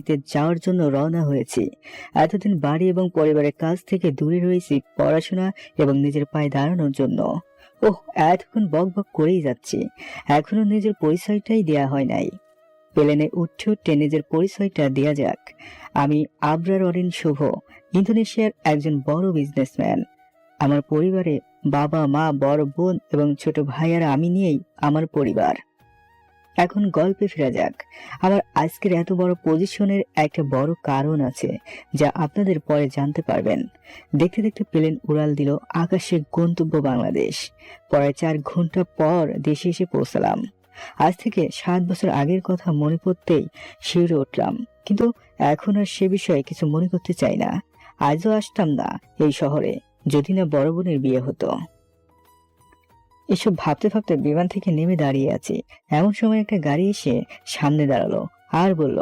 দেখতে যাওয়ার জন্য রওনা হয়েছি। এতদিন বাড়ি এবং পরিবারের কাছ থেকে দূরে রয়েছি পড়াশোনা এবং নিজের পায়ে দাঁড়ানোর জন্য। ওহ, এতক্ষণ বক বক করেই যাচ্ছি, এখনো নিজের পরিচয়টাই দেয়া হয় নাই। প্লেনে উঠতে উঠতে নিজের পরিচয়টা দেয়া যাক। আমি আবরার অরিন শুভ, ইন্দোনেশিয়ার একজন বড় বিজনেসম্যান। আমার পরিবারে বাবা মা, বড় বোন এবং ছোট ভাই আর আমি নিয়েই আমার পরিবার। এখন গল্পে ফেরা যাক। আমার আজকের এত বড় পজিশনের একটা বড় কারণ আছে, যা আপনাদের পরে জানতে পারবেন। দেখতে দেখতে প্লেন উড়াল দিল আকাশে, গন্তব্য বাংলাদেশ। প্রায় 4 ঘন্টা পর দেশে এসে পৌঁছালাম। আজ থেকে 7 বছর আগের কথা মনে পড়তেই শিউরে উঠলাম, কিন্তু এখন আর সে বিষয়ে কিছু মনে করতে চাই না। আজও আসতাম না এই শহরে যদি না বড় বোনের বিয়ে হতো। এসব ভাবতে ভাবতে বিমান থেকে নেমে দাঁড়িয়ে আছি, এমন সময় একটা গাড়ি এসে সামনে দাঁড়ালো আর বলল,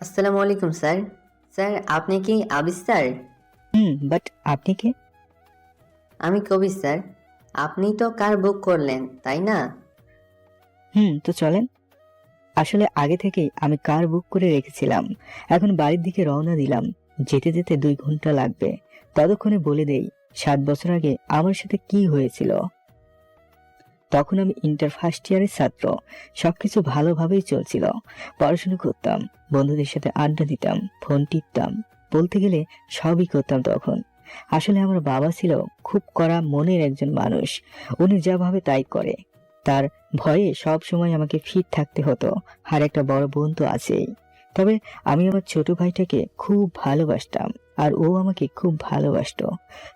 আসসালামু আলাইকুম স্যার। স্যার, আপনি কি আবিস স্যার? বাট আপনি কে? আমি কবির স্যার। আপনি তো কার বুক করলেন, তাই না? তো চলেন। আসলে আগে থেকেই আমি কার বুক করে রেখেছিলাম। এখন বাড়ির দিকে রওনা দিলাম। যেতে যেতে 2 ঘন্টা লাগবে। ততক্ষণে বলে দেই 7 বছর আগে আমার সাথে কি হয়েছিল। তখন আমি ইন্টার ফার্স্ট ইয়ারের ছাত্র। সবকিছু ভালোভাবেই চলছিল। পড়াশোনা করতাম, বন্ধুদের সাথে আড্ডা দিতাম, ফোন টিপতাম, বলতে গেলে সবই করতাম তখন। আসলে আমার বাবা ছিল খুব কড়া মনের একজন মানুষ। উনি যা ভাবে তাই করে। তার ভয়ে সব সময় আমাকে ফিট থাকতে হতো। আর একটা বড় বোন তো আছেই। তবে আমি আমার ছোট ভাইটাকে খুব ভালোবাসতাম, আর ও আমাকে খুব ভালোবাসতো।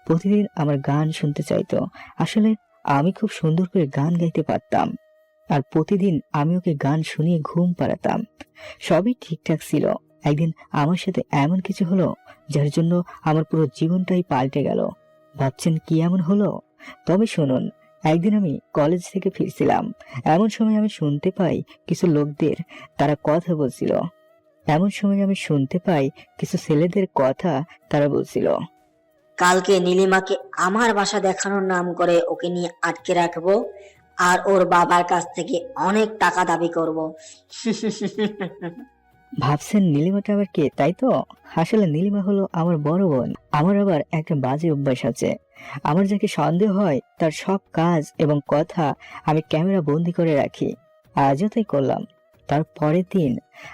প্রতিদিন আমার গান শুনতে চাইতো। আসলে আমি খুব সুন্দর করে গান গাইতে পারতাম, আর প্রতিদিন আমি ওকে গান শুনিয়ে ঘুম পাড়াতাম। সবই ঠিকঠাক ছিল। একদিন আমার সাথে এমন কিছু হলো যার জন্য আমার পুরো জীবনটাই পাল্টে গেল। ভাবছেন কি এমন হলো? তবে শুনুন। একদিন আমি কলেজ থেকে ফিরছিলাম। এমন সময় আমি শুনতে পাই কিছু লোকদের, তারা কথা বলছিল। এমন সময় আমি শুনতে পাই কিছু ছেলেদের কথা, তারা বলছিল, কালকে নীলিমাকে আমার বাসা দেখানোর নাম করে ওকে নিয়ে আটকে রাখবো, আর ওর বাবার কাছ থেকে অনেক টাকা দাবি করব। ভাবছেন নীলিমাটা আবার কে, তাই তো? আসলে নীলিমা হলো আমার বড় বোন। আমার আবার একটা বাজে অভ্যাস আছে। আমার যাকে সন্দেহ হয় তার সব কাজ এবং কথা আমি ক্যামেরা বন্দি করে রাখি। আজও তাই করলাম। তার পরের দিন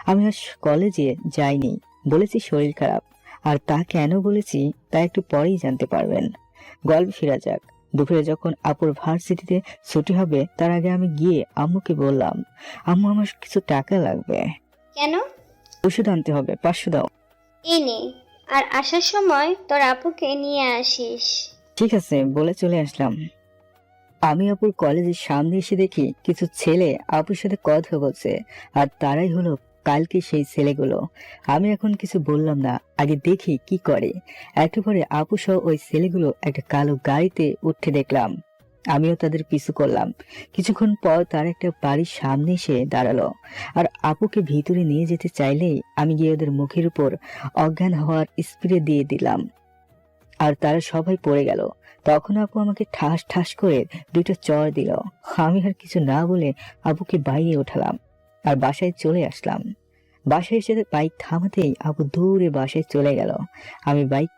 আমি আজ কলেজে যাইনি, বলেছি শরীর খারাপ। আর তা কেন বলেছি তা একটু পরেই জানতে পারবেন। গল্প ফেরা যাক। দুপুরে যখন আপুর ভার্সিটিতে ছুটি হবে তার আগে আমি গিয়ে আম্মুকে বললাম, আম্মু আমার কিছু টাকা লাগবে, কেন? ওষুধ আনতে হবে, 500 দাও। এই নে, আর আসার সময় তোর আপুকে নিয়ে আসিস। ঠিক আছে বলে চলে আসলাম। আমি আপুর কলেজের সামনে এসে দেখি কিছু ছেলে আপুর সাথে কথা বলছে, আর তারাই হলো কালকে সেই ছেলেগুলো। আমি এখন কিছু বললাম না, আগে দেখি কি করে। একটু পরে আপু সহ ওই ছেলেগুলো একটা কালো গাড়িতে উঠতে দেখলাম। আমিও তাদের পিছু করলাম। কিছুক্ষণ পর তার একটা বাড়ির সামনে এসে দাঁড়ালো, আর আপুকে ভিতরে নিয়ে যেতে চাইলেই আমি গিয়ে ওদের মুখের উপর অজ্ঞান হওয়ার স্প্রে দিয়ে দিলাম, আর তারা সবাই পড়ে গেল। তখন আপু আমাকে ঠাস ঠাস করে 2টা চড় দিল। আমি আর কিছু না বলে আপুকে বাইরে ওঠালাম আর বাসায় চলে আসলাম। বাসায় এসে বাইক থামাতেই আপু দূরে বাসায় চলে গেল। আমি বাইক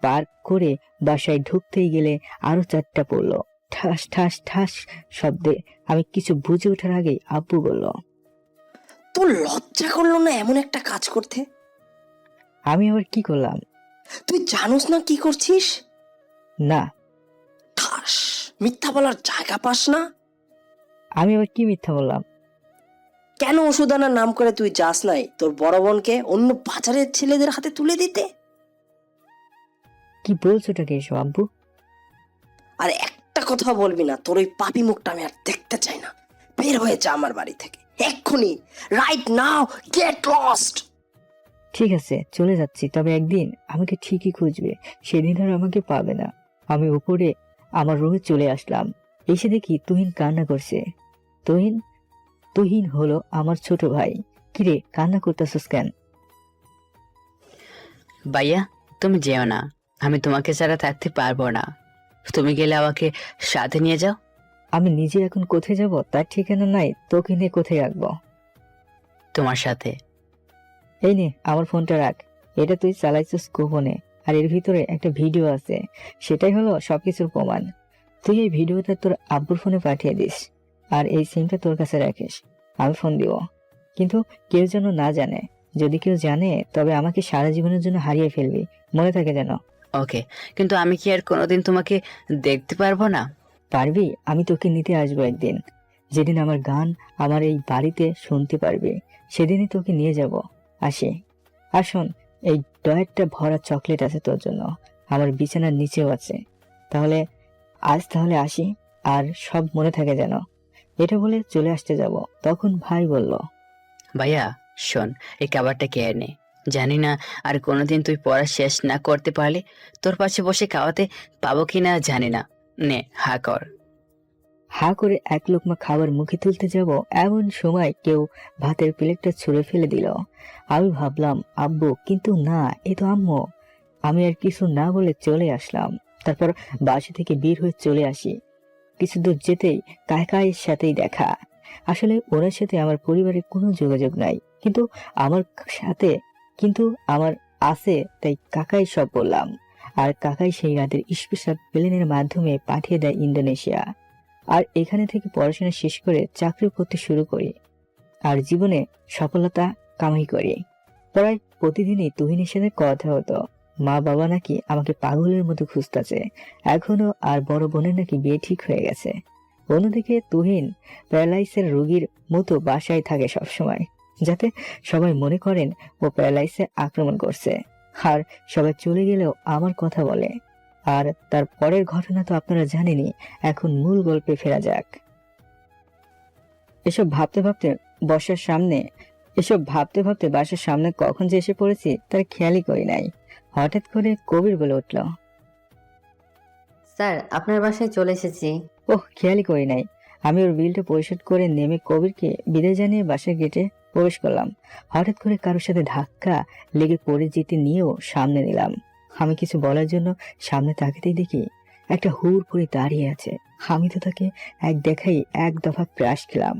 পার্ক করে বাসায় ঢুকতেই গেলে আরো 4টা পড়লো, ঠাস ঠাস ঠাস শব্দে। আমি কিছু বুঝে ওঠার আগেই আপু বলল, তোর লজ্জা করলো না এমন একটা কাজ করতে? আমি আবার কি করলাম? তুই জানোস না কি করছিস? না। ঠাস, মিথ্যা বলার জায়গা পাস না? আমি আবার কি মিথ্যা বললাম? কেন ওষুধ আনার নাম করে তুই যাস নাই তোর বড় বোনকে অন্য বাজারের ছেলেদের হাতে তুলে দিতে? কি বলছো টাকে এসব আব্বু? আর একটা কথা বলবি না, তোর ওই পাপি মুখটা আমি আর দেখতে চাই না। বের হয়ে যা আমার বাড়ি থেকে এক্ষুনি, রাইট নাও, গেট লস্ট। ঠিক আছে চলে যাচ্ছি, তবে একদিন আমাকে ঠিকই খুঁজবে, সেদিন আর আমাকে পাবে না। আমি উপরে আমার রুমে চলে আসলাম। এসে দেখি তুহিন কান্না করছে। তুহিন তুহিন হলো আমার ছোট ভাই। কিরে কান্না করতেছস কেন? ভাইয়া, তুমি যেও না, আমি তোমাকে ছাড়া থাকতে পারবো না। তুমি গেলে আমাকে সাথে নিয়ে যাও। আমি নিজে এখন কোথায় যাব তার ঠিকানা নাই, তোকে নিয়ে কোথায় রাখবো? তোমার সাথে। এই নে আমার ফোনটা রাখ, এটা তুই চালাইছিস গোপনে, আর এর ভিতরে একটা ভিডিও আছে, সেটাই হলো সবকিছুর প্রমাণ। তুই এই ভিডিওটা তোর আব্বুর ফোনে পাঠিয়ে দিস, আর এই সিমটা তোর কাছে রাখিস। আমি ফোন দিব, কিন্তু কেউ যেন না জানে। যদি কেউ জানে তবে আমাকে সারা জীবনের জন্য হারিয়ে ফেলবি, মনে থাকে যেন। ওকে, কিন্তু আমি কি আর কোনোদিন তোমাকে দেখতে পারবো না? পারবি, আমি তোকে নিতে আসবো একদিন। যেদিন আমার গান আমার এই বাড়িতে শুনতে পারবি, সেদিনই তোকে নিয়ে যাব। আসি। আর শোন, এই ডয়ারটা ভরা চকলেট আছে তোর জন্য, আমার বিছানার নিচেও আছে। তাহলে তাহলে আসি, আর সব মনে থাকে যেন। এটা বলে চলে আসতে যাব, তখন ভাই বলল, ভাইয়া শোন, এই খাবারটা খেয়ে নে। জানি না আর কোনোদিন তুই পড়া শেষ না করতে পারলে তোর পাশে বসে খাওয়াতে পাবো কিনা জানি না। নে, হা কর। হা করে এক লোকমা খাবার মুখে তুলতে যাব, এমন সময় কেউ ভাতের প্লেটটা ছুঁড়ে ফেলে দিল। আমি ভাবলাম আব্বু, কিন্তু না, এ তো আম্মু। আমি আর কিছু না বলে চলে আসলাম। তারপর বাসা থেকে বের হয়ে চলে আসি। কিছু দূর যেতেই কাকাইয়ের সাথেই দেখা। আসলে ওনার সাথে আমার পরিবারের কোনো যোগাযোগ নাই, কিন্তু আমার সাথে আমার আছে, তাই কাকাই সব বললাম। আর কাকাই সেই রাতের স্পেশাল প্লেনের মাধ্যমে পাঠিয়ে দেয় ইন্দোনেশিয়া। আর এখানে থেকে পড়াশোনা শেষ করে চাকরি করতে শুরু করি, আর জীবনে সফলতা কামাই করি। প্রায় প্রতিদিনই তুহিনের সাথে কথা হতো। মা বাবা নাকি আমাকে পাগলের মতো খুঁজতেছে এখনো, আর বড় বোনের নাকি বিয়ে ঠিক হয়ে গেছে। অন্যদিকে তুহিন প্যারালাইসের রোগীর মতো বাসায় থাকে সবসময়, যাতে সবাই মনে করেন ও প্যারালাইসে আক্রমণ করছে। আর সবাই চলে গেলেও আমার কথা বলে। আর তার পরের ঘটনা তো আপনারা জানেনই। এখন মূল গল্পে ফেরা যাক। এসব ভাবতে ভাবতে বাসার সামনে কখন যে এসে পড়েছি তার খেয়ালই করি নাই। হঠাৎ করে কবির বলে উঠল, স্যার, আপনার বাসায় চলে এসেছি। ওহ, খেয়ালই করি নাই। আমি ওর বিলটা পরিশোধ করে নেমে কবিরকে বিদায় জানিয়ে বাসার গেটে প্রবেশ করলাম। হঠাৎ করে কারোর সাথে ধাক্কা লেগে পড়ে যেতে নিয়েও সামনে নিলাম। আমি কিছু বলার জন্য সামনে তাকাতেই দেখি একটা হুড় করে দাঁড়িয়ে আছে। আমি তো তাকে এক দেখাই এক দফা ক্রাশ খেলাম।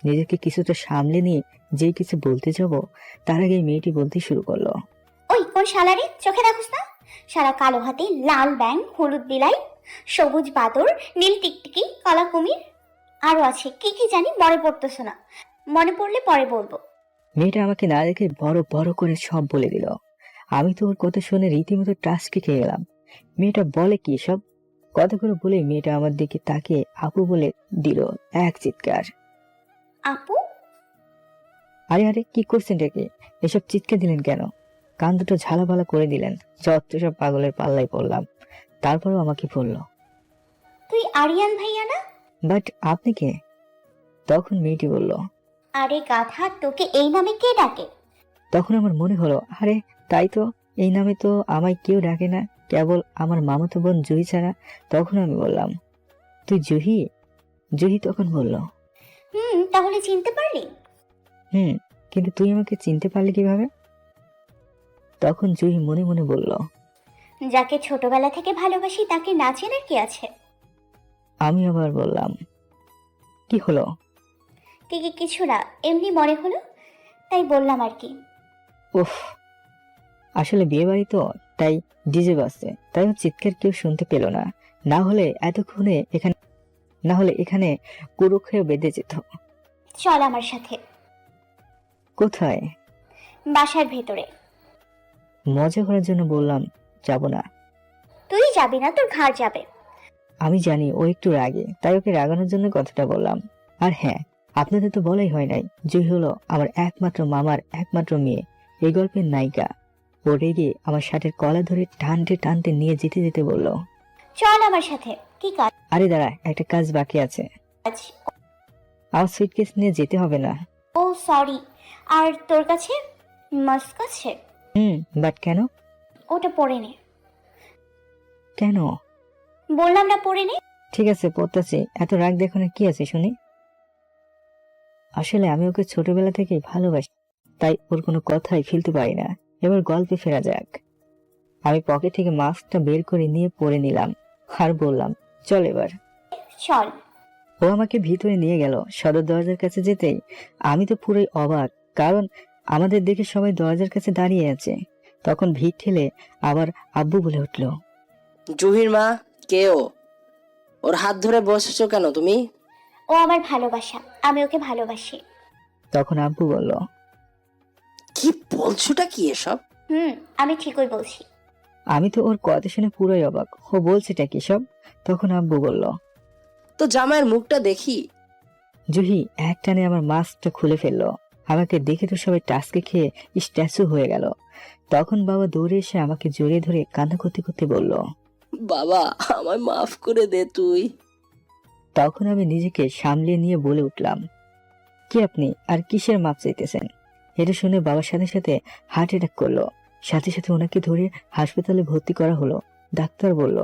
নিজেকে কিছুটা সামলে নিয়ে যেই কিছু বলতে যাব, তার আগে মেয়েটি বলতে শুরু করলো, ওই কোন শালারে চোখে দেখোস না? সারা কালো হাতি, লাল ব্যাং, হলুদ বিলাই, সবুজ বাদর, নীল টিকটিকি, কালা কুমির, আরো আছে কি কি জানি, মনে পড়তেছ না। মনে পড়লে পরে বলবো। মেয়েটা আমাকে না দেখে বড় বড় করে সব বলে দিল। আমি তো ওর কথা শুনে রীতিমতো টাসকে খেয়ে গেলাম। মেয়েটা বলে কি সব? কথাগুলো বলে মেয়েটা আমার দিকে তাকিয়ে আপু বলে দিল এক চিৎকার। আপু? আরে আরে, কি করছেন ডেকে? এসব চিৎকার দিলেন কেন? কান দুটো ঝালাপালা করে দিলেন। যত সব পাগলের পাল্লায় পড়লাম। তারপরও আমাকে বলল, তুই আরিয়ান ভাইয়া না? বাট আপনি কে? তখন মেয়েটি বলল, আরে গাধা, তোকে এই নামে কে ডাকে? তখন আমার মনে হলো, আরে তাই তো, এই নামে তো আমায় কেউ ডাকে না, কেবল আমার মামাতো বোন জুহি ছাড়া। তখন আমি বললাম, তুই জুহি? জুহি তখন বলল, তাহলে চিনতে পারলি? কিন্তু তুই আমাকে চিনতে পারলি কিভাবে? তখন জুহি মনে মনে বলল, যাকে ছোটবেলা থেকে ভালোবাসি তাকে না চেনার কি আছে? আমি আবার বললাম, কি হলো? কিছু না, এমনি মনে হলো তাই বললাম আর কি। উফ, আসলে বিয়ে বাড়ি তো, তাই ডিজে বাজছে, তাই ওর চিৎকার কেউ শুনতে পেল না। না হলে এখানে কুরুক্ষে বেঁধে যেত। চল আমার সাথে। কোথায়? বাসার ভেতরে। মজা করার জন্য বললাম, যাব না। তুই যাবি না, তোর ঘাড় যাবে। আমি জানি ও একটু রাগে, তাই ওকে রাগানোর জন্য কথাটা বললাম। আর হ্যাঁ, আপনাদের তো বলাই হয় নাই, জুহি হলো আমার একমাত্র মামার একমাত্র মেয়ে, এই গল্পের নায়িকা। ও রেগে আমার শার্টের কলা ধরে টানতে টানতে নিয়ে যেতে যেতে বলল, চল আমার সাথে। কি কাজ? আরে দাঁড়া, একটা কাজ বাকি আছে। আমার সুটকেস নিয়ে যেতে হবে না? ও সরি। আর তোর কাছে মাস্ক আছে? বাট কেন? ওটা পরে নে। কেন? বললাম না পরে নে। ঠিক আছে, পড়তেছি। এত রাগ দেখানোর কি আছে শুনি? আসলে আমি ওকে ছোটবেলা থেকেই ভালোবাসি, তাই ওর কোনো কথাই ফেলতে পারি না। এবার গল্পে ফেরা যাক। আমি পকেট থেকে মাস্কটা বের করে নিয়ে পরে নিলাম, আর বললাম, চল এবার। চল। ও আমাকে ভিতরে নিয়ে গেল। সদর দরজার কাছে যেতেই আমি তো পুরোই অবাক, কারণ আমাদের দেখে সবাই দরজার কাছে দাঁড়িয়ে আছে। তখন ভিড় ঠেলে আবার আব্বু বলে উঠল, জুহির মা, কে ও? ওর হাত ধরে বসেছো কেন তুমি? ও আমার ভালোবাসা, আমি ওকে ভালোবাসি। তখন আব্বু বলল, কি বলছোটা কি এসব? আমি ঠিকই বলছি। আমি তো ওর কথা শুনে পুরোই অবাক। ও বলছেটা কি সব? তখন আব্বু বলল, তো জামাইয়ের মুখটা দেখি। জুহি এক টানে আমার মাস্কটা খুলে ফেললো। আমাকে দেখে তো সবাই টাসকে খেয়ে স্ট্যাচু হয়ে গেল। তখন বাবা দৌড়ে এসে আমাকে জড়িয়ে ধরে কান্না করতে করতে বলল, বাবা, আমায় মাফ করে দে তুই। তখন আমি নিজেকে সামলিয়ে নিয়ে বলে উঠলাম, কি আপনি আর কিসের মাপ চাইতেছেন? এটা শুনে বাবার সাথে সাথে হার্ট অ্যাটাক করলো। সাথে সাথে ওনাকে ধরে হাসপাতালে ভর্তি করা হলো। ডাক্তার বলল,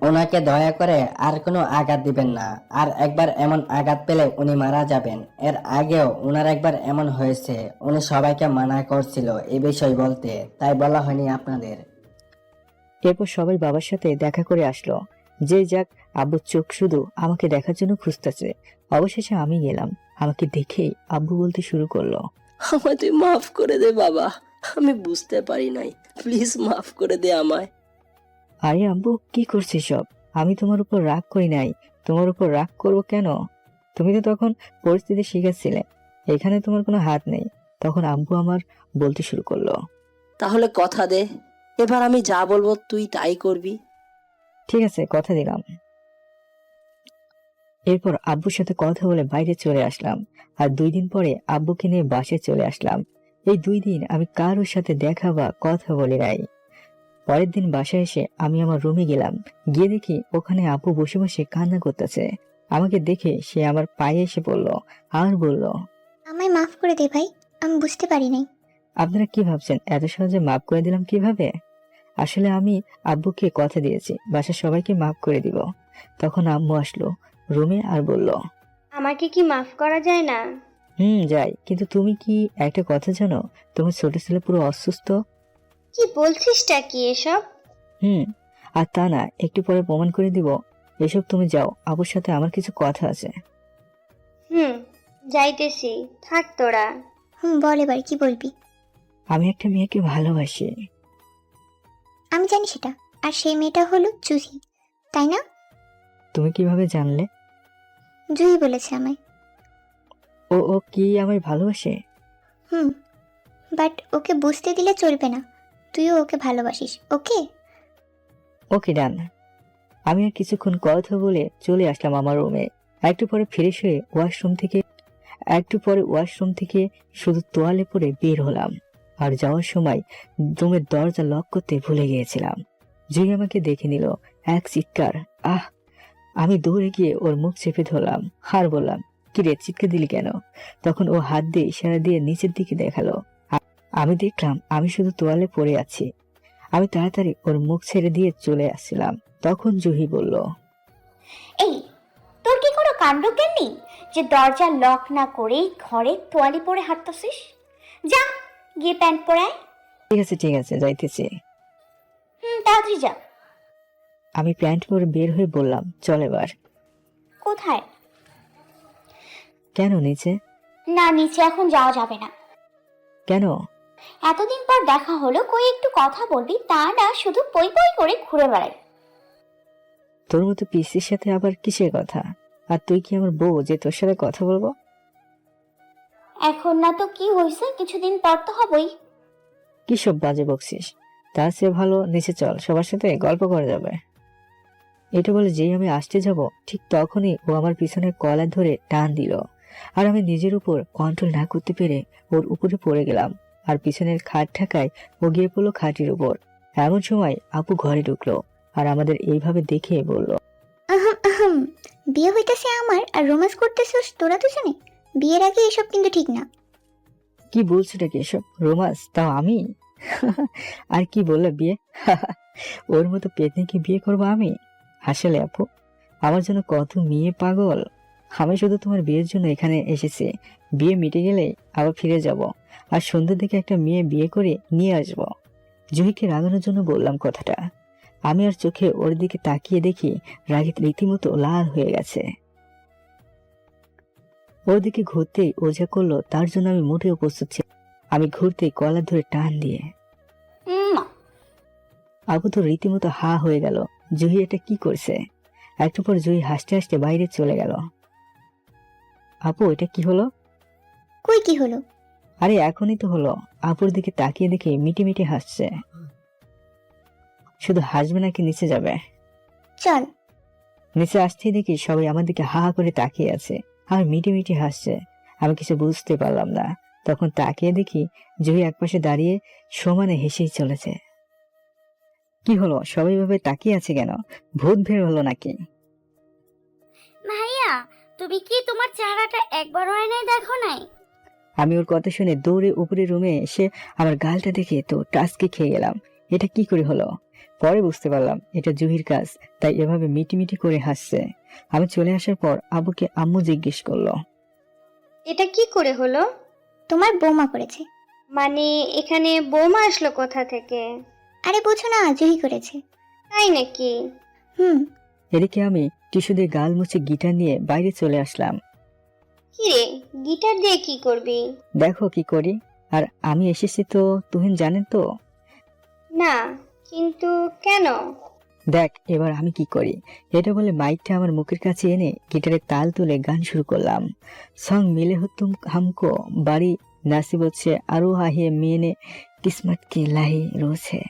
ওনাকে দয়া করে আর কোনো আঘাত দিবেন না। আর একবার এমন আঘাত পেলে উনি মারা যাবেন। এর আগেও উনার একবার এমন হয়েছে, উনি সবাইকে মানা করছিল এই বিষয় বলতে, তাই বলা হয়নি আপনাদের। এরপর সবাই বাবার সাথে দেখা করে আসলো। যে যাক, আব্বুর চোখ শুধু আমাকে দেখার জন্য খুঁজতেছে। অবশেষে আমি গেলাম। আমাকে দেখেই আব্বু বলতে শুরু করলো, আমায় তুই মাফ করে দে বাবা, আমি বুঝতে পারি নাই, প্লিজ মাফ করে দে আমায়। আরে আব্বু, কি করছিস সব? আমি তোমার উপর রাগ করি নাই। তোমার উপর রাগ করবো কেন? তুমি তো তখন পরিস্থিতি শিখেছিলে, এখানে তোমার কোনো হাত নেই। তখন আব্বু আমার বলতে শুরু করলো, তাহলে কথা দে, এবার আমি যা বলবো তুই তাই করবি। ঠিক আছে, কথা দিলাম। এরপর আব্বুর সাথে কথা বলে বাইরে চলে আসলাম। আর 2 দিন পরে আব্বুকে নিয়ে বাসায় চলে আসলাম। এই 2 দিন আমি কারোর সাথে দেখা বা কথা বলি নাই। পরের দিন বাসায় এসে আমি আমার রুমে গেলাম। গিয়ে দেখি ওখানে আব্বু বসে বসে কান্না করতেছে। আমাকে দেখে সে আমার পায়ে এসে পড়লো আর বলল, আমায় মাফ করে দে ভাই, আমি বুঝতে পারি নাই। আপনারা কি ভাবছেন এত সহজে মাফ করে দিলাম কিভাবে? আসলে আমি আব্বুকে কথা দিয়েছি বাসার সবাইকে মাফ করে দিব। তখন আম্মু আসলো রুমে আর বলল, আমাকে কি মাফ করা যায় না? যাই, কিন্তু তুমি কি একটা কথা জানো? তোমার ছোট ছেলে পুরো অসুস্থ। কি বলছিসটা কি এসব? আর তা না, একটু পরে প্রমাণ করে দিব। এসব তুমি যাও, আব্বুর সাথে আমার কিছু কথা আছে। যাইতেছি, থাক তোরা। বল এবার কি বলবি? আমি একটা মেয়েকে ভালোবাসি। আমি জানি সেটা। আর সেই মেয়েটা হলো জুহি, তাই না? তুমি কিভাবে জানলে? জুহি বলেছে আমায়। ও কি আমায় ভালোবাসে? বাট ওকে বুঝতে দিলে চলবে না। তুইও ওকে ভালোবাসিস, ওকে? ওকে, ডান। আমি আর কিছুক্ষণ কথা বলে চলে আসলাম আমার রুমে। একটু পরে ফ্রেশ হয়ে ওয়াশরুম থেকে শুধু তোয়ালে পরে বের হলাম। আর যাওয়ার সময় রুমের দরজা লক করতে ভুলে গিয়েছিলাম। জুই আমাকে দেখে নিল, এক চিৎকার। আমি দৌড়ে গিয়ে ওর মুখ চেপে ধরলাম আর বললাম, কি রে, চিৎকার দিলি কেন? তখন ও হাত দিয়ে ইশারা দিয়ে নিচের দিকে দেখালো। আমি দেখলাম আমি শুধু তোয়ালে পরে আছি। আমি তাড়াতাড়ি ওর মুখ ছেড়ে দিয়ে চলে আসছিলাম। তখন জুহি বলল, এই, তোর কি কোনো কাণ্ডজ্ঞান নেই যে দরজা লক না করেই ঘরে তোয়ালি পরে হাঁটতেছিস? যা গিয়ে প্যান্ট পরে আয়। ঠিক আছে, যাইতেছি। তাড়াতাড়ি যা। আমি প্যান্ট পরে বের হয়ে বললাম, চল এবার। কোথায়? কেন, নিচে? না, নিচে এখন যাওয়া যাবে না। কেন? এতদিন পর দেখা হলো, কই একটু কথা বলবি, তা না শুধু পই পই করে ঘুরে বেড়াই। তোর মতো পিসির সাথে আবার কিসের কথা? আর তুই কি আমার বউ যে তোর সাথে কথা বলবো? এখন না তো কি হয়েছে, কিছুদিন পর তো হবই। কি সব বাজে বকছিস? তার চেয়ে ভালো নিচে চল, সবার সাথে গল্প করা যাবে। এটা বলে যেই আমি আসতে যাব, ঠিক তখনই ও আমার পিছনে কলার ধরে টান দিল। আর আমি নিজের উপর কন্ট্রোল না করতে পেরে ওর উপরে পড়ে গেলাম। আর পিছনের খাট ঠাকায় ও গিয়ে পড়লো খাটের উপর। এমন সময় আপু ঘরে ঢুকলো আর আমাদের এইভাবে দেখে বলল, বিয়ে হইতেছে আমার আর রোম্যান্স করতেছিস তোরা দুজনে? বিয়ের আগে এসব কিন্তু ঠিক না। কি বলছো নাকি এসব? রোমান্স, তাও আমি? আর কি বললে, বিয়ে? ওর মতো পেতনিকে বিয়ে করবো আমি? আসলে আপু, আমার জন্য কত মেয়ে পাগল। আমি শুধু তোমার বিয়ের জন্য এখানে এসেছি। বিয়ে মিটে গেলে আবার ফিরে যাব, আর সন্ধ্যার দিকে একটা মেয়ে বিয়ে করে নিয়ে আসব। জুহিকে রাগানোর জন্য বললাম কথাটা। আমি আর চোখে ওর দিকে তাকিয়ে দেখি রাগে রীতিমতো লাল হয়ে গেছে। ওদিকে ঘুরতেই ও যা করলো তার জন্য আমি মোটেও প্রস্তুত ছিলাম। আমি ঘুরতেই কলার ধরে টান দিয়ে উম, আবু তো রীতিমতো হা হয়ে গেল। জুহি এটা কি করছে? একটু পর জুহি হাসতে হাসতে বাইরে চলে গেল। আপু এটা কি হলো? কই কি হলো? আরে এখনই তো হলো। আপুর দিকে তাকিয়ে দেখে মিটি মিটি হাসছে। শুধু হাসবে নাকি নিচে যাবে? চল। নিচে আসতেই দেখি সবাই আমার দিকে হা হা করে তাকিয়ে আছে আর মিটি মিটি হাসছে। আমি কিছু বুঝতে পারলাম না। তখন তাকিয়ে দেখি জুহি একপাশে দাঁড়িয়ে সমানে হেসেই চলেছে। কি হলো, সবাই ভাবে তাকিয়ে আছে কেন? ভূত বের হলো নাকি? ভাইয়া, তুমি কি তোমার চেহারাটা একবার আয়নায় দেখো নাই? আমি ওর কথা শুনে দৌড়ে উপরে রুমে এসে আমার গালটা দেখে তো টাসকে খেয়ে গেলাম। এটা কি করে হলো? পরে বুঝতে পারলাম এটা জুহির কাজ, তাই এভাবে মিটি মিটি করে হাসছে। আমি চলে আসার পর আব্বুকে আম্মু জিজ্ঞেস করলো। এটা কি করে হলো? তোমার বৌমা করেছে। মানে এখানে বৌমা আসলো কোথা থেকে? আরে বুঝো না, জুহি করেছে। তাই নাকি? হুম। এদিকে আমি টিস্যু দিয়ে গাল মুছে গিটার নিয়ে বাইরে চলে আসলাম। কি রে, গিটার দিয়ে কি করবি? দেখো কি করি। আর আমি এসেছি তো তুহিন জানেন তো। না, কিন্তু কেন? দেখ এবার আমি কি করি। এটা বলে মাইকটা আমার মুখের কাছে এনে গিটারের তাল তুলে গান শুরু করলাম। সং মিলে हो तुम हमको बारी नासिबत से आरो आहे मैंने किस्मत की लाही रोज है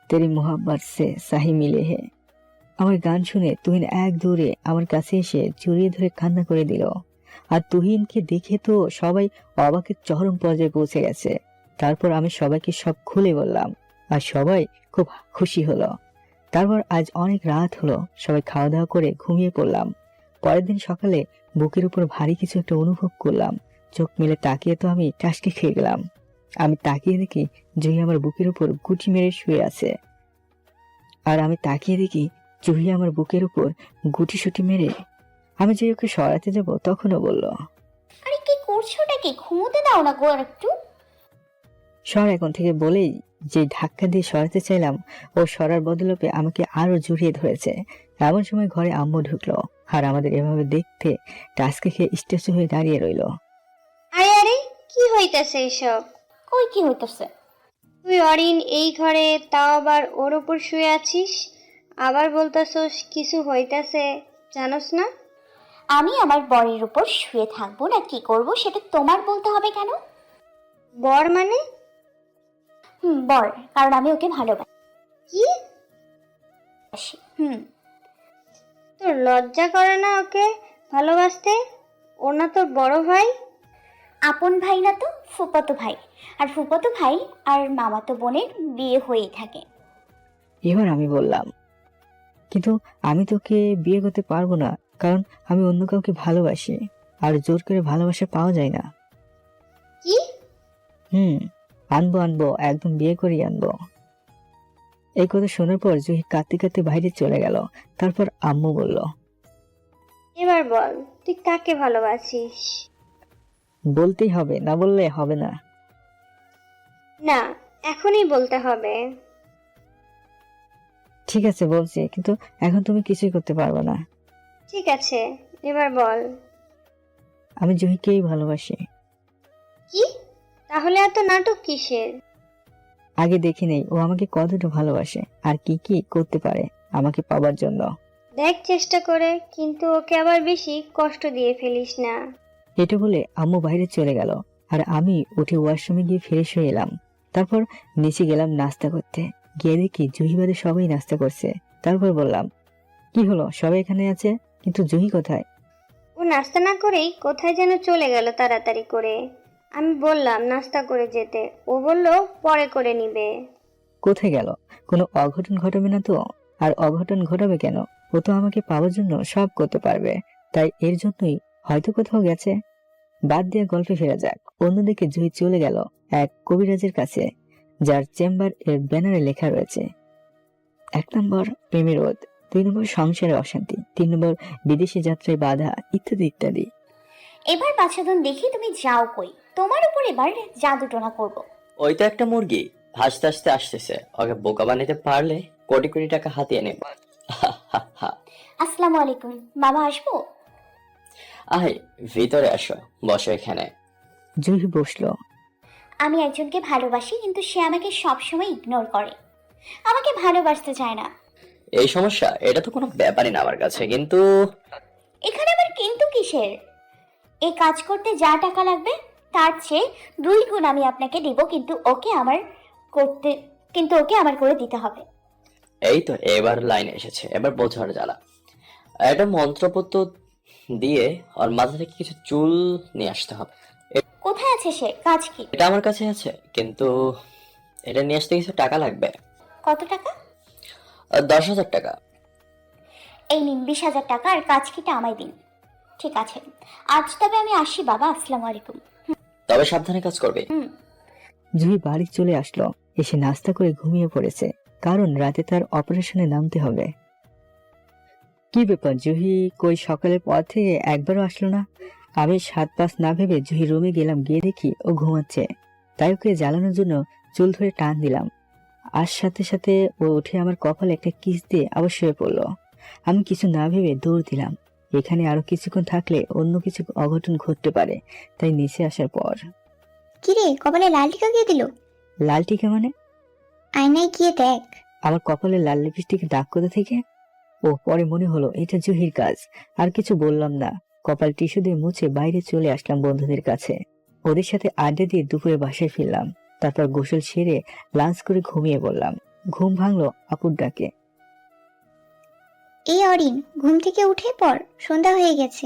तेरी मोहब्बत से साही मिले है। আমার গান শুনে তুহিন এক দৌড়ে আমার কাছে এসে জড়িয়ে ধরে কান্না করে দিল। আর তুহিনকে দেখে তো সবাই অবাকের চরম পর্যায়ে পৌঁছে গেছে। তারপর আমি সবাইকে সব খুলে বললাম আর সবাই খুব খুশি হলো। তারপর আজ অনেক রাত হলো, সবাই খাওয়া দাওয়া করে ঘুমিয়ে পড়লাম। পরের দিন সকালে বুকের উপর ভারী কিছু একটা অনুভব করলাম। চোখ মেলে তাকিয়ে তো আমি টাসকে খেয়ে গেলাম। আমি তাকিয়ে দেখি জুহি আমার বুকের উপর গুটি মেরে শুয়ে আছে। আর আমি তাকিয়ে দেখি জুহি আমার বুকের উপর গুটি সুটি মেরে। আমি যে ওকে সরাতে যাব তখনও বলল, আরে কি করছোটা কি? ঘুমোতে দাও না গো আর একটু। সর এখন থেকে বলেই যে ধাক্কা দিয়ে সরাতে চাইলাম, ও সরার বদলপে আমাকে আরো জড়িয়ে ধরেছে। এমন সময় ঘরে আম্মু ঢুকলো আর আমাদের এভাবে দেখতে টাসকে খেয়ে স্ট্যাচু হয়ে দাঁড়িয়ে রইলো। আরে আরে, কি হইতাছে এসব? কই কি হইতেছে? তুই অরিন এই ঘরে, তাও আবার ওর উপর শুয়ে আছিস, আবার বলতাছস কিছু হইতাছে, জানোস না? আমি আমার বরের উপর শুয়ে থাকবো না কি করব সেটা তোমার বলতে হবে কেন? বর মানে? বর, কারণ আমি ওকে ভালোবাসি। কি? হুম। তোর লজ্জা করে না ওকে ভালোবাসতে? ও না তোর বড় ভাই? আপন ভাই না তো, ফুফাতো ভাই। আর ফুফাতো ভাই আর মামাতো বোনের বিয়ে হয়েই থাকে। এবার আমি বললাম, কিন্তু আমি তোকে বিয়ে করতে পারবো না, কারণ আমি অন্য কাউকে ভালোবাসি আর জোর করে ভালোবাসা পাওয়া যায় না। কি? আনবো আনবো, একদম বিয়ে করেই আনবো। এই কথা শোনার পর জুহি কাঁদতে কাঁদতে বাইরে চলে গেল। তারপর আম্মু বলল, এবার বল তুই কাকে ভালোবাসিস? বলতেই হবে, না বললে হবে না। না, এখনই বলতে হবে। ঠিক আছে বলছি, কিন্তু এখন তুমি কিছুই করতে পারবে না। ঠিক আছে, এবার বল। আমি জুহিকেই ভালোবাসি। কি? তাহলে এত নাটক কিসের? আগে দেখি নেই ও আমাকে কতটা ভালোবাসে আর কি কি করতে পারে আমাকে পাবার জন্য। দেখ চেষ্টা করে, কিন্তু ওকে আবার বেশি কষ্ট দিয়ে ফেলিস না। এটা বলে আম্মু বাইরে চলে গেল আর আমি উঠে ওয়াশরুমে গিয়ে ফ্রেশ হয়ে এলাম। তারপর নিচে গেলাম নাস্তা করতে। গিয়ে দেখি জুহি বাদে সবাই নাস্তা করছে। তারপর বললাম, কি হলো সবাই এখানে আছে, কিন্তু জুহি কোথায়? ও নাস্তা না করেই কোথায় যেন চলে গেল তাড়াতাড়ি করে। আমি বললাম নাস্তা করে যেতে, ও বলল পরে করে নিবে। কোথায় গেল? কোনো অঘটন ঘটাবে না তো? আর অঘটন ঘটাবে কেন? ও তো আমাকে পাওয়ার জন্য সব করতে পারবে, তাই এর জন্যই হয়তো কোথাও গেছে। বাদ দিয়ে গল্পে ফেরা যাক। অন্যদিকে জুহি চলে গেল এক কবিরাজের কাছে, যার চেম্বার এর ব্যানারে লেখা রয়েছে 1 নম্বর প্রেমে রোধ, 2 নম্বর সংসারে অশান্তি, 3 নম্বর বিদেশি যাত্রায় বাধা, ইত্যাদি ইত্যাদি। এবার বাছাধন দেখি তুমি যাও কই। তোমার উপর এবার জাদু টোনা করবো। ওই তো একটা মুরগি হাসতে হাসতে আসতেছে, ওকে বোকা বানাতে পারলে কোটি কোটি টাকা হাতিয়ে নেব। আসসালামু আলাইকুম, বাবা আসবো? আয় ভিতরে আসো, বসো এখানে। জুহি বসলো। আমি একজনকে ভালোবাসি, কিন্তু সে আমাকে সবসময় ইগনোর করে, আমাকে ভালোবাসতে চায় না। এই সমস্যা, এটা তো কোনো ব্যাপারই না আমার কাছে, কিন্তু এখানে আবার কিন্তু কিসের? এই কাজ করতে যা টাকা লাগবে তার চেয়ে 2 গুণ আমি আপনাকে দিব, ওকে আমার করে দিতে হবে। এই তো এবার লাইনে এসেছে, এবার বোঝার জ্বালা। একটা মন্ত্রপত্র দিয়ে ওর মাথা থেকে কিছু চুল নিয়ে আসতে হবে। কোথায় আছে সে? কাজ কি? এটা আমার কাছে আছে, কিন্তু এটা নিয়ে আসতে কিছু টাকা লাগবে। কত টাকা? 10,000 টাকা। এই নিন 20,000 টাকা, আর কাজ কিটা আমায় দিন। ঠিক আছে, আজ তবে আমি আসি বাবা, আসসালামু আলাইকুম। তবে সাবধানে কাজ করবে। জুহি বাড়ি চলে আসলো, এসে নাস্তা করে ঘুমিয়ে পড়েছে, কারণ রাতে তার অপারেশনে নামতে হবে। কি ব্যাপার জুহি, কই সকালের পর থেকে একবারও আসলো না? আমি 7-5 না ভেবে জুহি রুমে গেলাম, গিয়ে দেখি ও ঘুমাচ্ছে। তাই ওকে জ্বালানোর জন্য চুল ধরে টান দিলাম, আর সাথে সাথে ও উঠে আমার কপালে একটা কিস দিয়ে আবার শুয়ে পড়লো। আমি কিছু না ভেবে দৌড় দিলাম, এখানে আরো কিছুক্ষণ থাকলে অন্য কিছু অঘটন ঘটতে পারে, তাই নিচে আসার পর। কিরে, কপালে লাল টিকা কে দিল? লাল টিকা মানে? আয়নায় গিয়ে দেখ। আমার কপালে লাল লিপস্টিকের দাগ কোথা থেকে? ও পরে মনে হলো এটা জুহির কাজ। আর কিছু বললাম না, কপাল টিস্যু দিয়ে মুছে বাইরে চলে আসলাম বন্ধুদের কাছে। ওদের সাথে আড্ডা দিয়ে দুপুরে বাসায় ফিরলাম, তারপর গোসল সেরে লাঞ্চ করে ঘুমিয়ে পড়লাম। ঘুম ভাঙলো আপুর ডাকে। এই অরিন, ঘুম থেকে উঠে পড়, সন্ধ্যা হয়ে গেছে।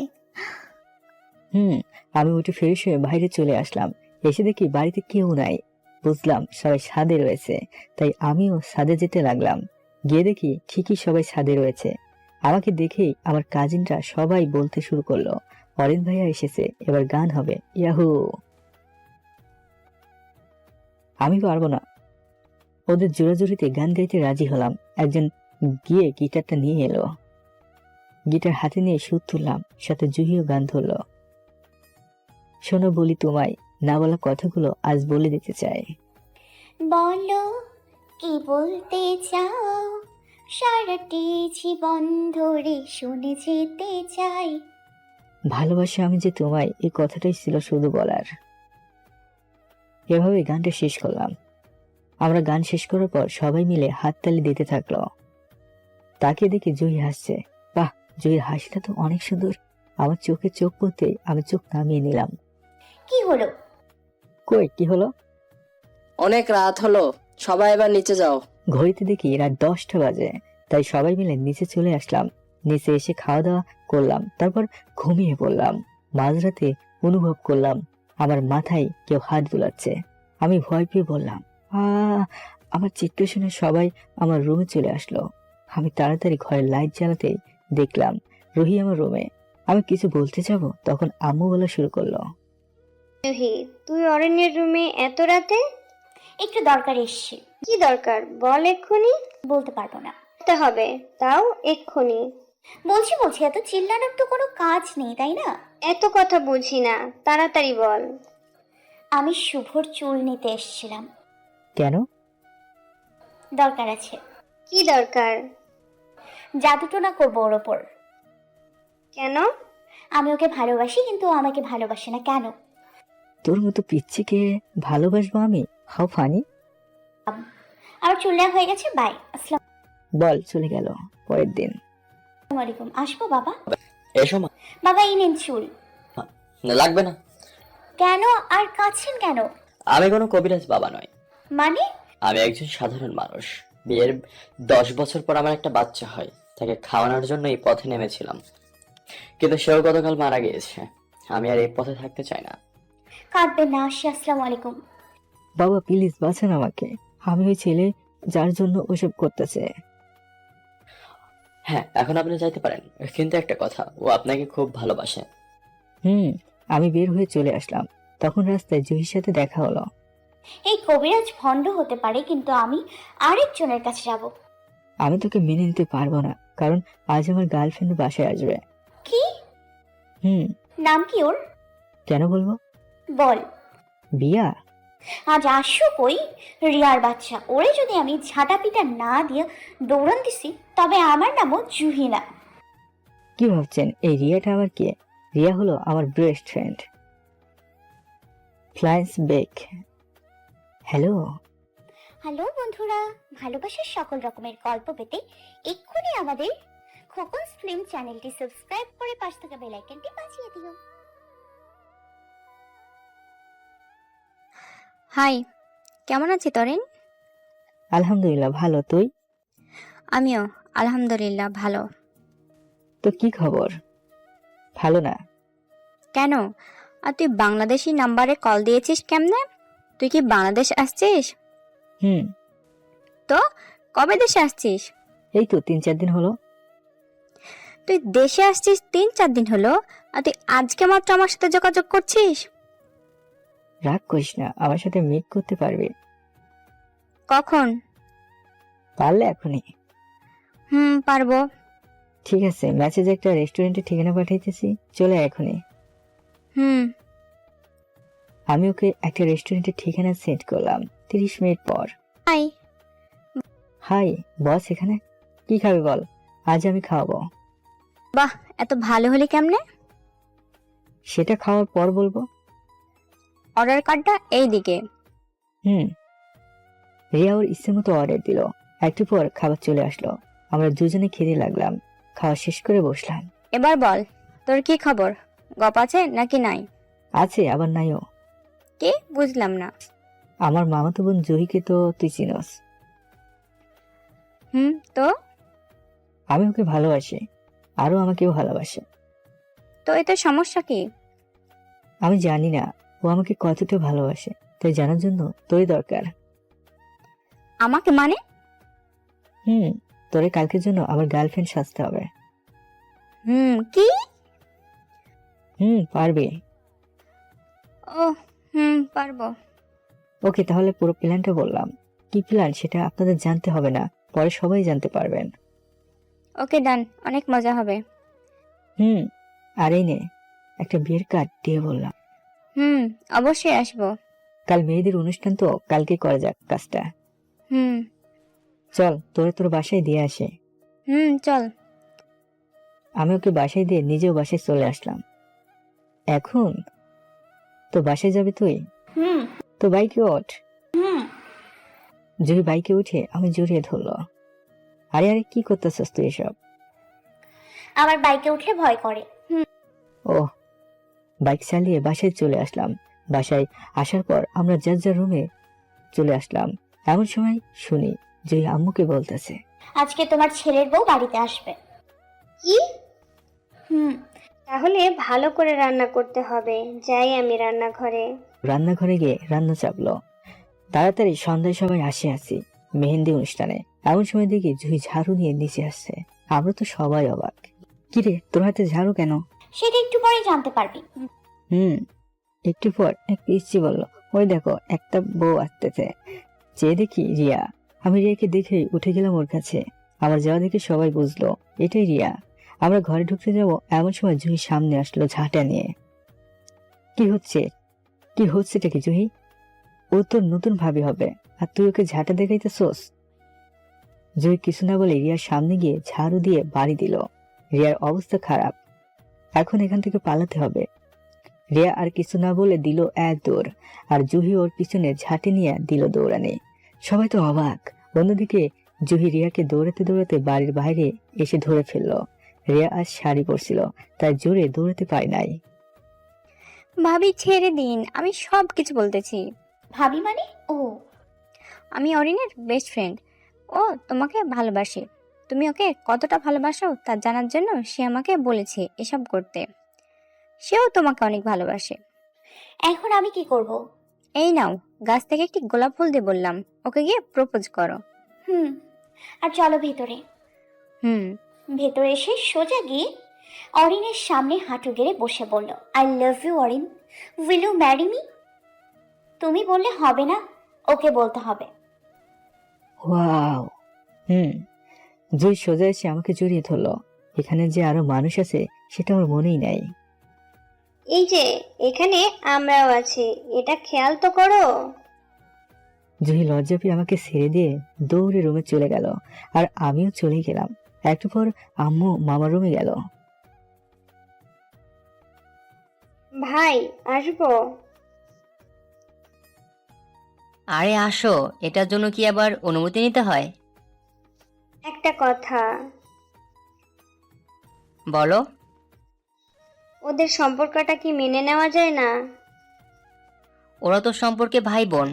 আমি উঠে ফ্রেশ হয়ে বাইরে চলে আসলাম। এসে দেখি বাড়িতে কেউ নাই। বুঝলাম সবাই ছাদে রয়েছে, তাই আমিও ছাদে যেতে লাগলাম। গিয়ে দেখি ঠিকই সবাই ছাদে রয়েছে। আমাকে দেখেই আমার কাজিনরা সবাই বলতে শুরু করলো, অরিন ভাইয়া এসেছে, এবার গান হবে, ইয়াহু। আমি পারবো না। ওদের জোরাজুরিতে গান গাইতে রাজি হলাম। একজন গিয়ে গিটারটা নিয়ে এলো, গিটার হাতে নিয়ে সুর তুললাম, সাথে জুহিও গান ধরলো। শোনো বলি তোমায়, না বলা কথাগুলো আজ বলে দিতে চাই। বলো কি বলতে চাও, সারাটি জীবন ধরে শুনে যেতে চাই। ভালোবাসা আমি যে তোমায়, এই কথাটাই ছিল শুধু বলার। এভাবে গানটা শেষ করলাম। আমরা গান শেষ করার পর সবাই মিলে হাততালি দিতে থাকলো। তাকে দেখে জুহি হাসছে। বাহ, জুহির হাসিটা তো অনেক সুন্দর। আমার চোখে চোখ পড়তে আমি চোখ নামিয়ে নিলাম। কি হলো? কই কি হলো? অনেক রাত হলো, সবাই এবার নিচে যাও। ঘড়িতে দেখি রাত 10টা বাজে, তাই সবাই মিলে নিচে চলে আসলাম। নিচে এসে খাওয়া দাওয়া করলাম, তারপর ঘুমিয়ে পড়লাম। মাঝরাতে অনুভব করলাম আমার মাথায় কেউ হাত বুলাচ্ছে। আমি ভয় পেয়ে বললাম, আমার চিৎকার শুনে সবাই আমার রুমে চলে আসলো। আমি তাড়াতাড়ি ঘরের লাইট জ্বালাতে দেখলাম রুহি আমার রুমে। আমি কিছু বলতে যাব, তখন আম্মু বলা শুরু করলো, জুহি, তুই অরণ্যের রুমে এত রাতে? একটু দরকার এসছে। কি দরকার বল এক্ষুনি। বলতে পারবো না। বলতে হবে, তাও এক্ষুনি। বলছি এত চিল্লানোর তো কোনো কাজ নেই, তাই না? এত কথা বুঝি না, তাড়াতাড়ি বল। আমি শুভর চুল নিতে এসেছিলাম। কেন? দরকার আছে। কি দরকার? জাদুটোনা করবো ওর ওপর। কেন? আমি ওকে ভালোবাসি, কিন্তু ও আমাকে ভালোবাসে না। কেন? তোর মতো পিচ্ছিকে ভালোবাসবো আমি? How funny. আমার চুল নেওয়া হয়ে গেছে, বাই। আসসালামু বল চলে গেল। পরের দিন। আলাইকুম। আসবো বাবা? এসো মা। বাবা এই নিন চুল। না, লাগবে না। কেন? আর কাঁদছেন কেন? আমি কোনো কবিরাজ বাবা নয়। মানে? আমি একজন সাধারণ মানুষ। বিয়ের 10 বছর পর আমার একটা বাচ্চা হয়, তাকে খাওয়ানোর জন্য এই পথে নেমেছিলাম, কিন্তু সেও গতকাল মারা গিয়েছে। আমি আর এই পথে থাকতে চাই না। কাঁদবেন না, আসি। আসসালামু আলাইকুম। বাবা প্লিজ বাঁচান আমাকে, আমি ওই ছেলে যার জন্য ওসব করতেছে। হ্যাঁ, এখন আপনি যাইতে পারেন, কিন্তু একটা কথা, ও আপনাকে খুব ভালোবাসে। আমি বের হয়ে চলে আসলাম। তখন রাস্তায় জুহির সাথে দেখা হলো। এই কবিরাজ ভণ্ড হতে পারে, কিন্তু আমি আরেকজনের কাছে যাব। আমি তোকে মেনে নিতে পারবো না, কারণ আজ আমার গার্লফ্রেন্ড বাসায় আসবে। কি? নাম কি ওর? কেন বলবো? বল। বিয়া। আজ আসুক ওই রিয়ার বাচ্চা। ওরে যদি আমি ঝাঁটা পিটা না দিয়ে দৌড়ান দিছি, তবে আমার নামও জুহি না। কি ভাবছেন এই রিয়াটা আবার কে? রিয়া হলো আমার বেস্ট ফ্রেন্ড। ফ্লাইন্স বেক। হ্যালো। হ্যালো বন্ধুরা, ভালোবাসার সকল রকমের গল্প পেতে এক্ষুনি আমাদের খোকনস ফিল্ম চ্যানেলটি সাবস্ক্রাইব করে পাশ থাকা বেল আইকনটি বাজিয়ে দিও। হাই, কেমন আছি তরিন? আলহামদুলিল্লাহ ভালো, তুই? আমিও আলহামদুলিল্লাহ ভালো। তো কি খবর? ভালো না? কেন? আর তুই বাংলাদেশি নাম্বারে কল দিয়েছিস কেমনে? তুই কি বাংলাদেশ আসছিস? হুম। তো কবে দেশে আসছিস? এই তো 3-4 দিন হলো। তুই দেশে আসছিস 3-4 দিন হলো, আর তুই আজকে মাত্র আমার সাথে যোগাযোগ করছিস? রাগ করিস না, আমার সাথে মিট করতে পারবি? কখন? পারলে এখনই। পারবো। ঠিক আছে, মেসেজে একটা রেস্টুরেন্টের ঠিকানা পাঠাইতেছি, চলে আয় এখনই। আমি ওকে একটা রেস্টুরেন্টের ঠিকানা সেট করলাম। 30 মিনিট পর। হাই। হাই, বস এখানে? কি খাবে বল, আজ আমি খাওয়াবো। বাহ, এত ভালো হলি কেমনে? সেটা খাওয়ার পর বলবো। অর্ডার কার্ডটা এই দিকে। রিয়া ওর ইচ্ছে মতো অর্ডার দিল। একটু পর খাবার চলে আসলো। আমরা দুজনে খেতে লাগলাম। খাওয়া শেষ করে বসলাম। এবার বল, তোর কি খবর? গপ আছে নাকি নাই? আছে আবার নাইও। কি বুঝলাম না। আমার মামাতো বোন জহিকে তো তুই চিনস। তো আমি ওকে ভালোবাসি, আরো আমাকেও ভালোবাসে। তো এতে সমস্যা কি? আমি জানি না ও আমাকে কতটা ভালোবাসে, তাই জানার জন্য তোরই দরকার। আমাকে মানে? তোরে কালকের জন্য আমার গার্লফ্রেন্ড সাজতে হবে। কি? পারবি? ও পারবো। ওকে, তাহলে পুরো প্ল্যানটা বললাম। কি প্ল্যান সেটা আপনাদের জানতে হবে না, পরে সবাই জানতে পারবেন। ওকে ডান, অনেক মজা হবে। আর এই নে একটা বিয়ের কার্ড দিয়ে বললাম। অবশ্যই আসবো। কাল মেয়েদের অনুষ্ঠান তো, কালকে করা যাক কাজটা। চল তোর বাসায় দিয়ে আসে। চল। আমি ওকে বাসায় দিয়ে নিজেও বাসায় চলে আসলাম। এখন তো বাসায় যাবে তুই? তো বাইকে ওঠ। জুহি বাইকে উঠে আমি জড়িয়ে ধরলো। আরে আরে কি করতেছস তুই এসব? আমার বাইকে উঠলে ভয় করে। ও, বাইক চালিয়ে বাসায় চলে আসলাম। বাসায় আসার পর আমরা যার যার রুমে চলে আসলাম। এমন সময় শুনি জুহি আম্মুকে বলতেছে, আজকে তোমার ছেলের বউ বাড়িতে আসবে। কি? তাহলে ভালো করে রান্না করতে হবে। যাই আমি রান্নাঘরে। রান্নাঘরে গিয়ে রান্না চাপলো। তাড়াতাড়ি সন্ধ্যায় সবাই আসি মেহেন্দি অনুষ্ঠানে। এমন সময় দেখি জুহি ঝাড়ু নিয়ে নিচে আসছে। আমরা তো সবাই অবাক। কিরে, তোর হাতে ঝাড়ু কেন? সেটা একটু পরে জানতে পারবি। একটু পর এক পিচ্ছি বলল, ওই দেখো একটা বউ আসতেছে। চেয়ে দেখি রিয়া। আমি রিয়াকে দেখেই উঠে গেলাম ওর কাছে। আমার যাওয়া দেখে সবাই বুঝলো এটাই রিয়া। আমরা ঘরে ঢুকতে যাব, এমন সময় জুহি সামনে আসলো ঝাঁটা নিয়ে। কি হচ্ছেটা কি জুহি? ও তোর নতুন ভাবি হবে, আর তুই ওকে ঝাঁটা দেখাইতেছোস? জুহি কিছু না বলে রিয়ার সামনে গিয়ে ঝাড়ু দিয়ে বাড়ি দিল। রিয়ার অবস্থা খারাপ, এখন এখান থেকে পালাতে হবে। রিয়া আর কিছু না বলে দিল এক দৌড়, আর জুহি ওর পিছনে ঝাঁটি নিয়ে দিল দৌড়ানে। সবাই তো অবাক। অন্যদিকে জুহি রিয়াকে দৌড়াতে দৌড়াতে বাড়ির বাইরে এসে ধরে ফেললো। রিয়া আজ শাড়ি পরছিল, তাই জোরে দৌড়াতে পারে নাই। ভাবি ছেড়ে দিন, আমি সব কিছু বলতেছি। ভাবি মানে? ও, আমি অরিনের বেস্ট ফ্রেন্ড। ও তোমাকে ভালোবাসে। তুমি ওকে কতটা ভালোবাসো তা জানার জন্য সে আমাকে বলেছে এসব করতে। সেও তোমাকে অনেক ভালোবাসে। এখন আমি কি করব? এই নাও, গাছ থেকে একটি গোলাপ ফুল দিয়ে বললাম, ওকে গিয়ে প্রপোজ করো। আর চলো ভেতরে। ভেতরে এসে সোজা গিয়ে অরিনের সামনে হাঁটু গেড়ে বসে বলল, I love you Arin, will you marry me? তুমি বললে হবে না, ওকে বলতে হবে। ওয়াও। জুই সোজা এসে আমাকে জড়িয়ে ধরলো। এখানে যে আরো মানুষ আছে সেটা আমার মনেই নাই। এই যে এখানে আমরাও আছি, এটা খেয়াল তো করো। জুহি লজ্জা পেয়ে আমাকে ছেড়ে দিয়ে দৌড়ে রুমে চলে গেল, আর আমিও চলে গেলাম। একটু পর আম্মু মামার রুমে গেল। ভাই আসবো? আরে আসো, এটার জন্য কি আবার অনুমতি নিতে হয়? একটা কথা, বলো। ওদের সম্পর্কটা কি মেনে নেওয়া যায় না? ওরা তো সম্পর্কে ভাই বোন।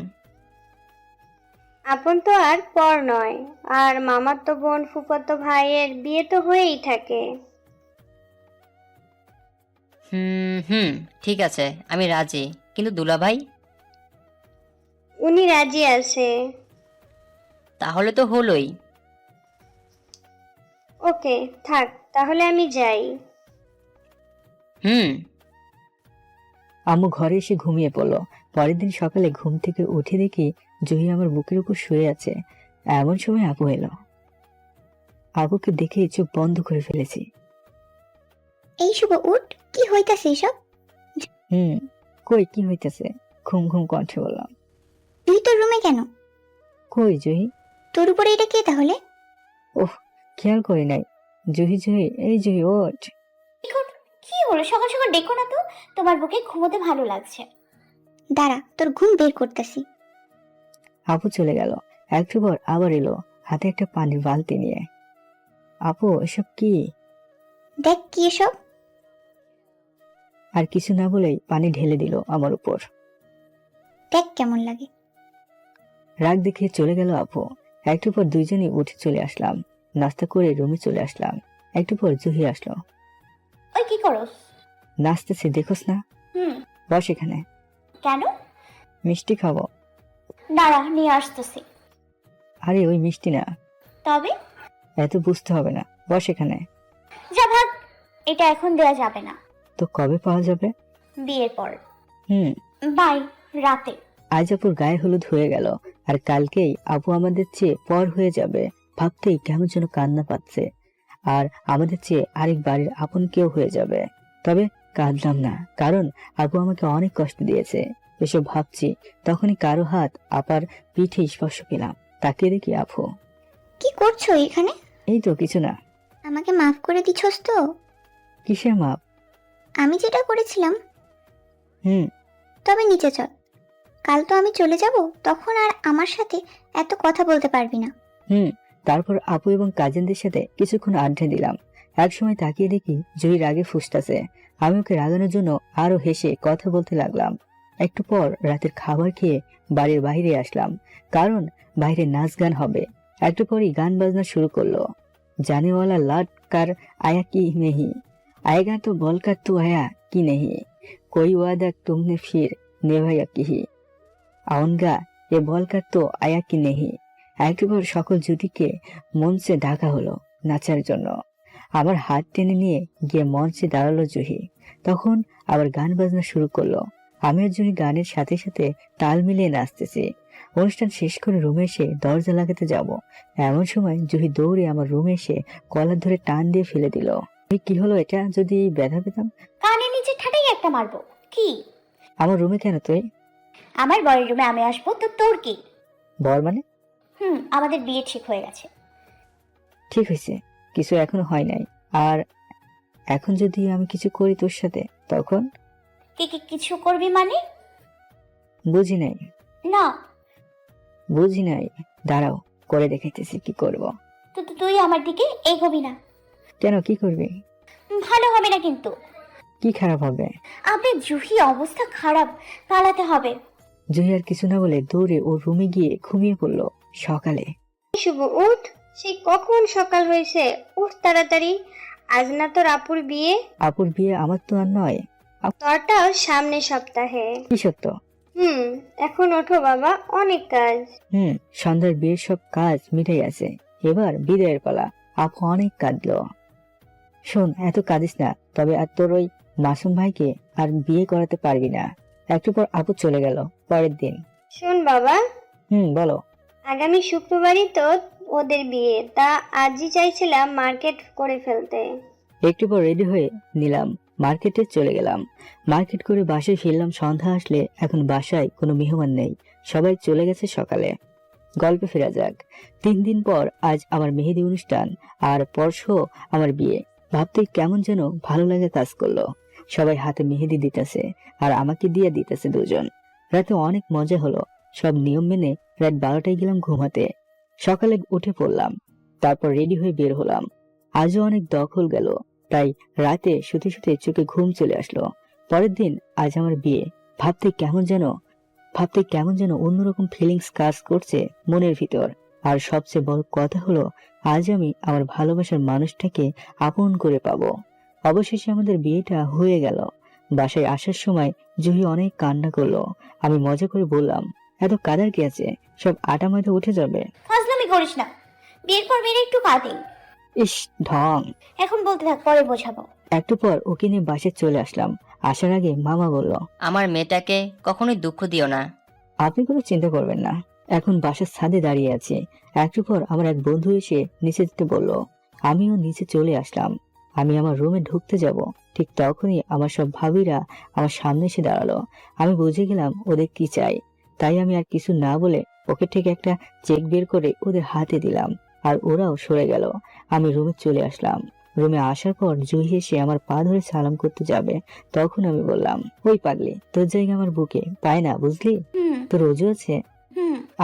আপন তো আর পর নয়। আর মামাতো বোন ফুফাতো ভাইয়ের বিয়ে তো হয়েই থাকে। হুম, ঠিক আছে, আমি রাজি, কিন্তু দুলাভাই? উনি রাজি আছে। তাহলে তো হলোই। ওকে, থাক তাহলে আমি যাই। হুম। আম্মু ঘরে এসে ঘুমিয়ে পড়লো। পরের দিন সকালে ঘুম থেকে উঠে দেখি জহি আমার বুকের উপর শুয়ে আছে। এমন সময় আপু এলো। আপুকে দেখে চোখ বন্ধ করে ফেলেছি। এই শুভ উঠ, কি হইতাছে এসব? কই কি হইতেছে? ঘুম ঘুম কণ্ঠে বললাম। তুই তোর রুমে কেন? কই জহি? তোর উপরে এটা কে তাহলে? ওহ, খেয়াল করি নাই। জহি জহি, এই জহি ওঠ। কি হলো, সকাল সকাল ডেকো না তো, তোমার বুকে ঘুমোতে ভালো লাগছে। দাঁড়া, তোর ঘুম বের করতেছি। আপু চলে গেল। একটু পর আবার এলো, হাতে একটা পানির বালতি নিয়ে। আপু এসব কি? দেখ কি এসব। আর কিছু না বলেই পানি ঢেলে দিল আমার উপর। দেখ কেমন লাগে। রাগ দেখে চলে গেল আপু। একটু পর দুইজনই উঠে চলে আসলাম। নাস্তা করে রুমে চলে আসলাম। একটু পর জুহি আসলো। ওই কি করস? নাচতেছে দেখোস না? বস এখানে। কেন? মিষ্টি খাবো। দাঁড়া, নিয়ে আসতেছি। আরে ওই মিষ্টি না। তবে? এত বুঝতে হবে না, বস এখানে। যা ভাগ, এটা এখন দেয়া যাবে না। তো কবে পাওয়া যাবে? বিয়ের পর। হুম। বাই, রাতে। আজ আপুর গায়ে হলুদ হয়ে গেল, আর কালকেই আপু আমাদের চেয়ে পর হয়ে যাবে। ভাবতেই কেমন যেন কান্না পাচ্ছে। আর আমাদের চেয়ে আরেক বাড়ির আপন কেউ হয়ে যাবে। তবে কাঁদলাম না, কারণ আপু আমাকে অনেক কষ্ট দিয়েছে। এসব ভাবছি, তখনই কারো হাত আপার পিঠে স্পর্শ পেলাম। তাকিয়ে দেখি আপু। কি করছো এখানে? এই তো কিছু না। আমাকে মাফ করে দিছস তো? কিসের মাপ? আমি যেটা করেছিলাম। হুম। তবে নিচে চল, কাল তো আমি চলে যাব, তখন আর আমার সাথে এত কথা বলতে পারবি না। তারপর আপু এবং কাজিনদের সাথে কিছুক্ষণ আড্ডা দিলাম। একসময় তাকিয়ে দেখি জয়ী রাগে ফুসতাছে। আমি ওকে রাগানোর জন্য আরো হেসে কথা বলতে লাগলাম। একটু পর রাতের খাবার খেয়ে বাড়ির বাইরে আসলাম, কারণ বাইরে নাচ গান হবে। একটু পরই গান বাজনা শুরু করলো। জানেওয়ালা লাট কার আয়া কি নেহি, आएगा तो बोल कर तू आया कि नहीं, कोई वादा तुमने फिर निभाया कि ही, आऊंगा ये बोल कर तो आया कि नहीं। একবার সকল জুটিকে মঞ্চে ডাকা হলো নাচার জন্য। আমার হাত টেনে নিয়ে গিয়ে মঞ্চে দাঁড়ালো জুহি। তখন আবার গান বাজনা শুরু করলো। আমি আর জুহি গানের সাথে সাথে তাল মিলিয়ে নাচতেছি। অনুষ্ঠান শেষ করে রুমে এসে দরজা লাগাতে যাব, এমন সময় জুহি দৌড়ে আমার রুমে এসে কলার ধরে টান দিয়ে ফেলে দিল। কি হলো এটা? যদি ব্যথা পেতাম? কানে নিচে ঠাটাই একটা মারবো। কি? আমার রুমে কেন তুই? আমার বরের রুমে আমি আসবো তো তোর কি? বর মানে? আমাদের বিয়ে ঠিক হয়ে গেছে। ঠিক হয়েছে, কিছু এখনো হয় নাই। আর এখন যদি আমি কিছু করি তোর সাথে, তখন? কিছু করবি মানে? বুঝি নাই। না বুঝি নাই, দাঁড়াও করে দেখাইতেছি কি করব। তুই আমার দিকে এগোবি না। কেন, কি করবি? ভালো হবে না কিন্তু। কি খারাপ হবে? আপনি জুহি অবস্থা খারাপ, পালাতে হবে। জুহি আর কিছু না বলে দৌড়ে ওর রুমে গিয়ে ঘুমিয়ে পড়লো। সকালে শুভ উঠ, সেই কখন সকাল হয়েছে, উঠ তাড়াতাড়ি। আজ না তোর আপুর বিয়ে? আপুর বিয়ে আমার তো আর নয়। তোরটাও সামনের সপ্তাহে। কি সত্য? এখন ওঠো বাবা, অনেক কাজ। সন্ধ্যার বিয়ের সব কাজ মিটাই আছে, এবার বিদায়ের পালা। আপু অনেক কাঁদলো। শোন, এত কাঁদিস না, তবে আর তোর ওই মাসুম ভাইকে আর বিয়ে করাতে পারবি না। একটু পর আপু চলে গেল। পরের দিন। শোন বাবা। বলো। আগামী শুক্রবারই তো ওদের বিয়ে, তা আজই চাইছিলাম মার্কেট করে ফেলতে। একটু পর রেডি হয়ে নিলাম, মার্কেটে চলে গেলাম। মার্কেট করে বাসায় ফিরলাম সন্ধ্যা আসলে। এখন বাসায় কোনো মেহমান নেই, সবাই চলে গেছে সকালে। গল্পে ফেরা যাক। 3 দিন পর আজ আমার মেহেদি অনুষ্ঠান, আর পরশু আমার বিয়ে। ভাবতে কেমন যেন ভালো লাগে কাজ করলো। সবাই হাতে মেহেদি দিতেছে আর আমাকে দিয়ে দিতেছে দুজন। রাতে অনেক মজা হলো। সব নিয়ম মেনে রাত 12টায় গেলাম ঘুমাতে। সকালে উঠে পড়লাম, তারপর রেডি হয়ে বের হলাম। আজও অনেক দখল গেল, তাই রাতে শুতে শুতে চোখে ঘুম চলে আসলো। পরের দিন আজ আমার বিয়ে। ভাবতে কেমন যেন অন্যরকম ফিলিংস কাজ করছে মনের ভিতর। আর সবচেয়ে বড় কথা হলো, আজ আমি আমার ভালোবাসার মানুষটাকে আপন করে পাবো। অবশেষে আমাদের বিয়েটা হয়ে গেল। বাসায় আসার সময় জুহি অনেক কান্না করলো। আমি মজা করে বললাম, এত কাদার কি আছে, সব আটা ময়দা উঠে যাবে। ফাজলামি করিস না, বিয়ের পর মেয়েরা একটু কাঁদে। ইস ঢং। এখন বলতে থাক, পরে বোঝাবো। একটু পর ওকে নিয়ে বাসায় চলে আসলাম। আসার আগে মামা বলল, আমার মেয়েটাকে কখনোই দুঃখ দিও না। আপনি কোনো চিন্তা করবেন না, এখন বাসার ছাদে দাঁড়িয়ে আছে। একটু পর আমার এক বন্ধু এসে নিচে যেতে বলল। আমিও নিচে চলে আসলাম। আমি আমার রুমে ঢুকতে যাব, ঠিক তখনই আমার সব ভাবিরা আমার সামনে এসে দাঁড়ালো। আমি বুঝে গেলাম ওদের কি চাই, তাই আমি আর কিছু না বলে ওকে ঠিক একটা চেক বের করে ওদের হাতে দিলাম, আর ওরাও সরে গেল। আমি রুমে চলে আসলাম। রুমে আসার পর জুহি এসে আমার পা ধরে সালাম করতে যাবে, তখন আমি বললাম, ওই পাগলি, তোর জায়গা আমার বুকে, পায় না বুঝলি? তোর অজু আছে?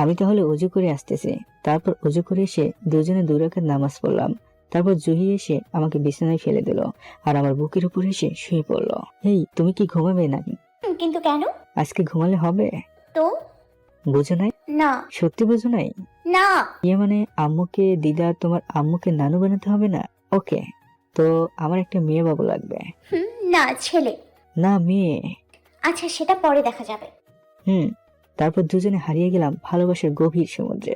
আমি তাহলে অজু করে আসতেছি। তারপর অজু করে এসে দুজনে 2 রাকাত নামাজ পড়লাম। তারপর জুহি এসে আমাকে বিছানায় ফেলে দিল আর আমার বুকের উপর এসে শুয়ে পড়লো। এই, তুমি কি ঘুমাবে নাকি? কিন্তু কেন? আজকে ঘুমালে হবে তো? বুঝো নাই? না। সত্যি বুঝো নাই? না। ইয়ে মানে আম্মুকে দিদা, তোমার আম্মুকে নানু বানাতে হবে না? ওকে, তো আমার একটা মেয়ে বাবু লাগবে। না, ছেলে। না, মেয়ে। আচ্ছা, সেটা পরে দেখা যাবে। তারপর দুজনে হারিয়ে গেলাম ভালোবাসার গভীর সমুদ্রে।